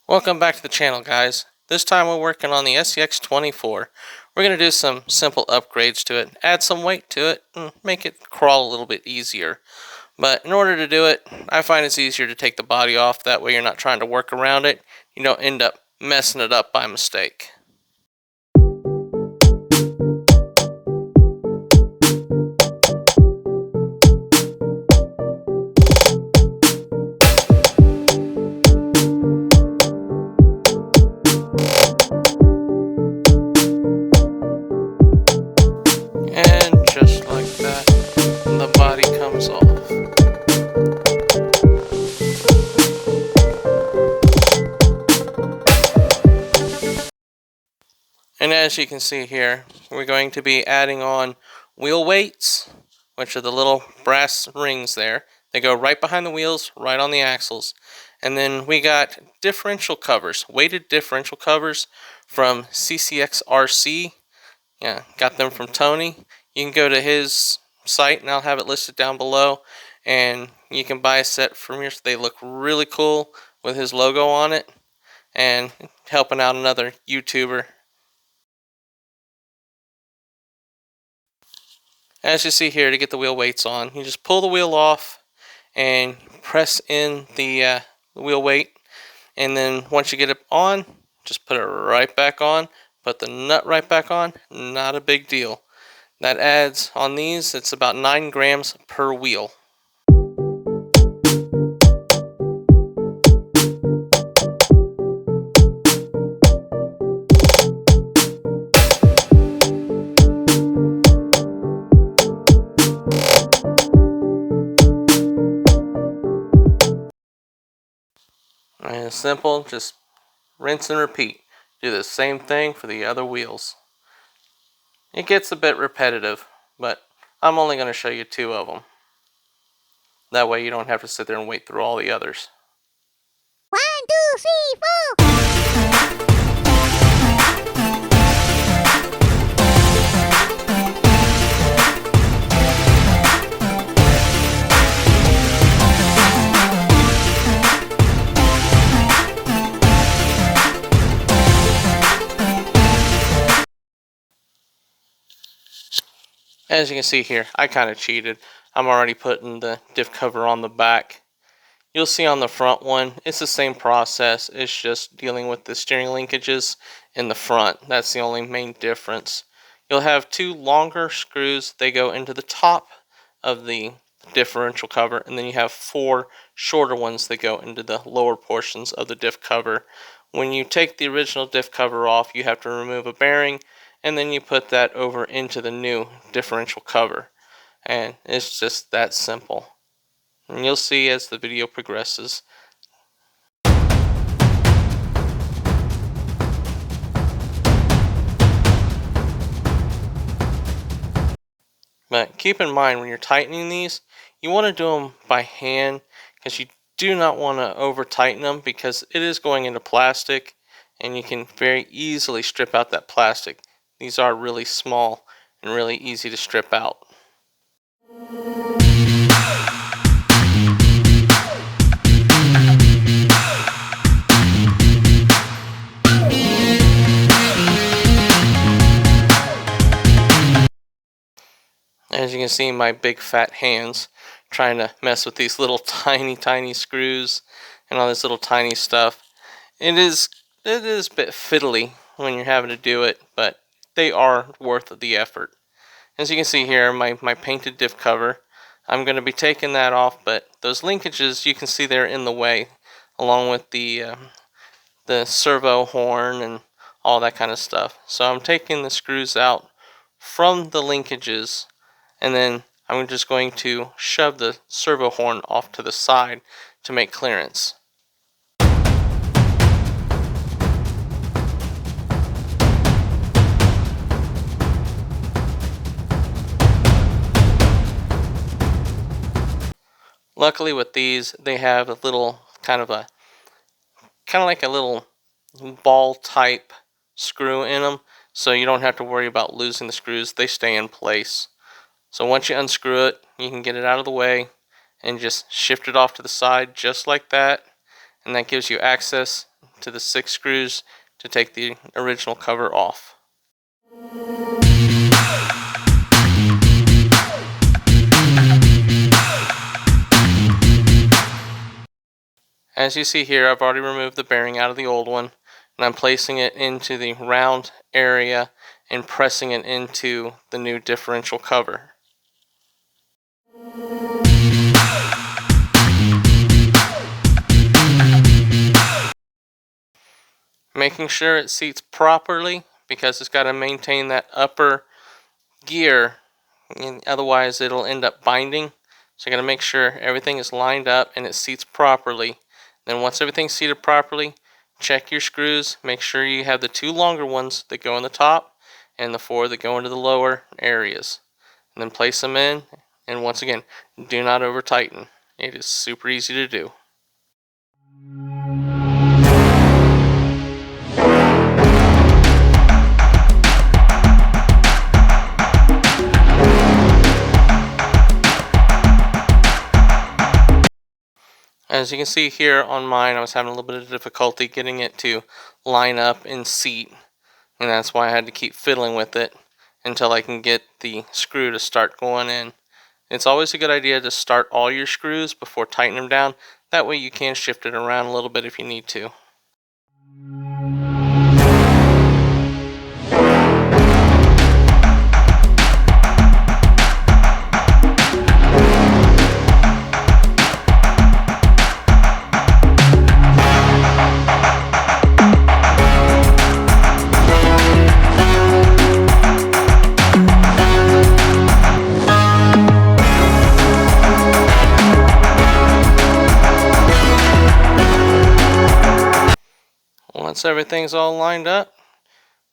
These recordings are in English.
Welcome back to the channel, guys. This time we're working on the scx24. We're going to do some simple upgrades to it, add some weight to it, and make it crawl a little bit easier. But in order to do it, I find it's easier to take the body off. That way you're not trying to work around it. You don't end up messing it up by mistake. And just like that, the body comes off. And as you can see here, we're going to be adding on wheel weights, which are the little brass rings there. They go right behind the wheels, right on the axles. And then we got differential covers, weighted differential covers from scx24. Yeah, got them from Tony. You can go to his site and I'll have it listed down below. And you can buy a set from here. They look really cool with his logo on it. And helping out another YouTuber. As you see here, to get the wheel weights on, you just pull the wheel off and press in the wheel weight, and then once you get it on, just put it right back on, put the nut right back on. Not a big deal. That adds on these, it's about 9 grams per wheel. And it's simple, just rinse and repeat. Do the same thing for the other wheels. It gets a bit repetitive, but I'm only going to show you 2 of them. That way you don't have to sit there and wait through all the others. 1, 2, 3, 4. As you can see here, I kind of cheated. I'm already putting the diff cover on the back. You'll see on the front one, it's the same process. It's just dealing with the steering linkages in the front. That's the only main difference. You'll have 2 longer screws. They go into the top of the differential cover, and then you have 4 shorter ones that go into the lower portions of the diff cover. When you take the original diff cover off, you have to remove a bearing, and then you put that over into the new differential cover. And it's just that simple. And you'll see as the video progresses. But keep in mind when you're tightening these, you want to do them by hand, because you do not want to over tighten them, because it is going into plastic and you can very easily strip out that plastic. These are really small and really easy to strip out. As you can see, my big fat hands trying to mess with these little tiny screws and all this little tiny stuff. It is a bit fiddly when you're having to do it, but they are worth the effort. As you can see here, my painted diff cover, I'm going to be taking that off, but those linkages, you can see they're in the way, along with the servo horn and all that kind of stuff. So I'm taking the screws out from the linkages, and then I'm just going to shove the servo horn off to the side to make clearance. Luckily with these, they have a little kind of like a little ball type screw in them, so you don't have to worry about losing the screws. They stay in place. So once you unscrew it, you can get it out of the way and just shift it off to the side just like that, and that gives you access to the 6 screws to take the original cover off. As you see here, I've already removed the bearing out of the old one, and I'm placing it into the round area and pressing it into the new differential cover. Making sure it seats properly, because it's got to maintain that upper gear, and otherwise it'll end up binding. So you got to make sure everything is lined up and it seats properly. Then once everything's seated properly, check your screws, make sure you have the 2 longer ones that go in the top and the 4 that go into the lower areas. And then place them in, and once again, do not over tighten. It is super easy to do. As you can see here on mine, I was having a little bit of difficulty getting it to line up and seat, and that's why I had to keep fiddling with it until I can get the screw to start going in. It's always a good idea to start all your screws before tightening them down. That way you can shift it around a little bit if you need to. Once everything's all lined up,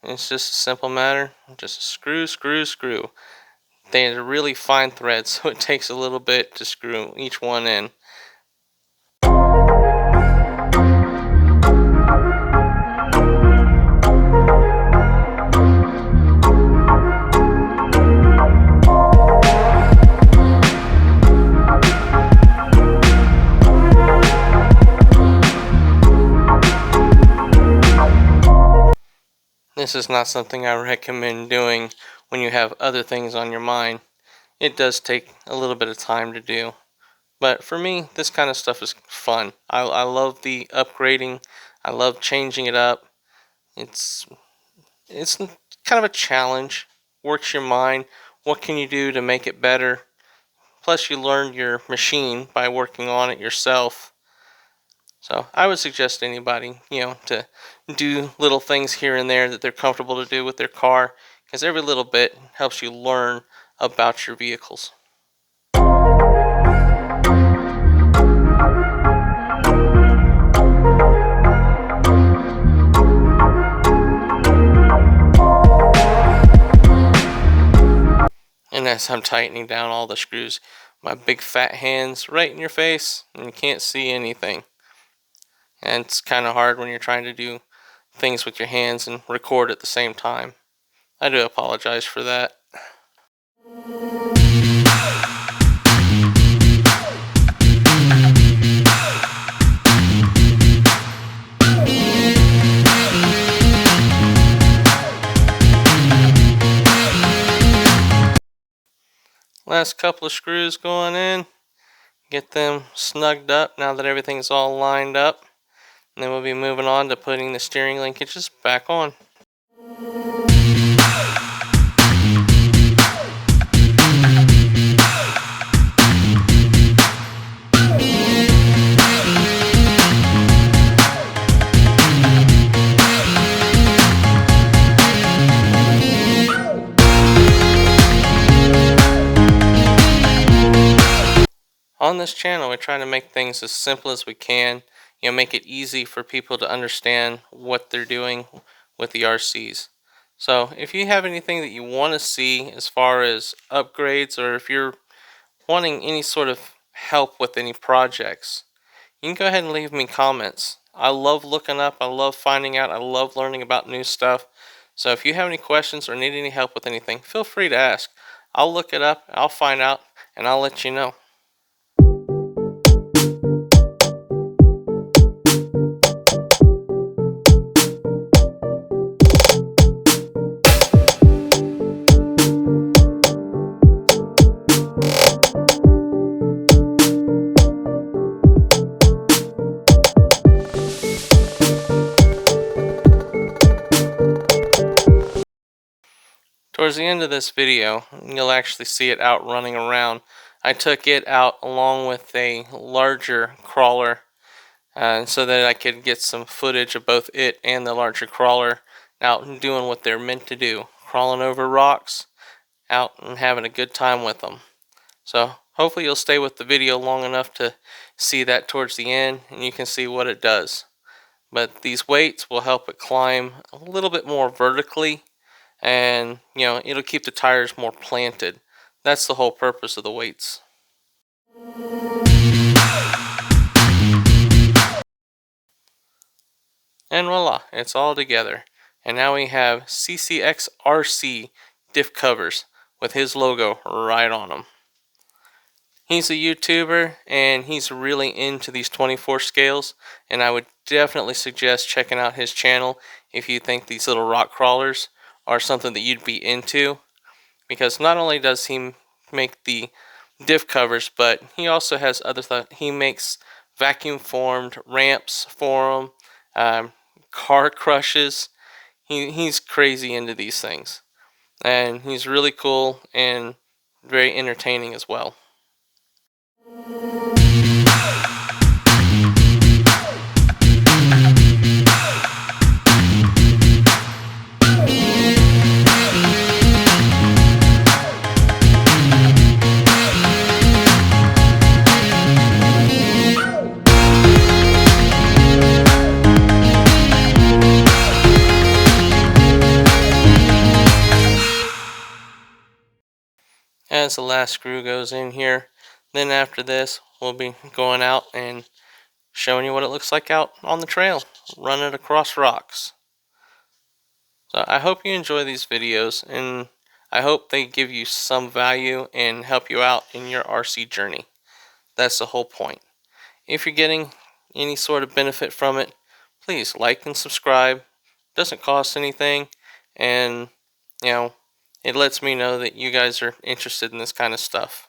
it's just a simple matter. Just screw, screw, screw. They are really fine threads, so it takes a little bit to screw each one in. This is not something I recommend doing when you have other things on your mind. It does take a little bit of time to do. But for me, this kind of stuff is fun. I love the upgrading. I love changing it up. It's kind of a challenge. Works your mind. What can you do to make it better? Plus you learn your machine by working on it yourself. So I would suggest anybody, to do little things here and there that they're comfortable to do with their car, because every little bit helps you learn about your vehicles. And as I'm tightening down all the screws, my big fat hands right in your face, and you can't see anything. And it's kind of hard when you're trying to do things with your hands and record at the same time. I do apologize for that. Last couple of screws going in. Get them snugged up now that everything's all lined up. And then we'll be moving on to putting the steering linkages back on. On this channel, we try to make things as simple as we can. Make it easy for people to understand what they're doing with the RCs. So if you have anything that you want to see as far as upgrades, or if you're wanting any sort of help with any projects, you can go ahead and leave me comments. I love looking up, I love finding out, I love learning about new stuff. So if you have any questions or need any help with anything, feel free to ask. I'll look it up, I'll find out, and I'll let you know. towards the end of this video, you'll actually see it out running around. I took it out along with a larger crawler so that I could get some footage of both it and the larger crawler out doing what they're meant to do, crawling over rocks, out and having a good time with them. So hopefully you'll stay with the video long enough to see that towards the end and you can see what it does. But these weights will help it climb a little bit more vertically, and it'll keep the tires more planted. That's the whole purpose of the weights. And voila, it's all together. And now we have scx24 diff covers with his logo right on them. He's a YouTuber and he's really into these 24 scales, and I would definitely suggest checking out his channel if you think these little rock crawlers are something that you'd be into, because not only does he make the diff covers, but he also has other stuff. He makes vacuum formed ramps for them, car crushes. He's crazy into these things, and he's really cool and very entertaining as well. As the last screw goes in here, then after this we'll be going out and showing you what it looks like out on the trail, running across rocks. So I hope you enjoy these videos, and I hope they give you some value and help you out in your RC journey. That's the whole point. If you're getting any sort of benefit from it, please like and subscribe. It doesn't cost anything, and it lets me know that you guys are interested in this kind of stuff.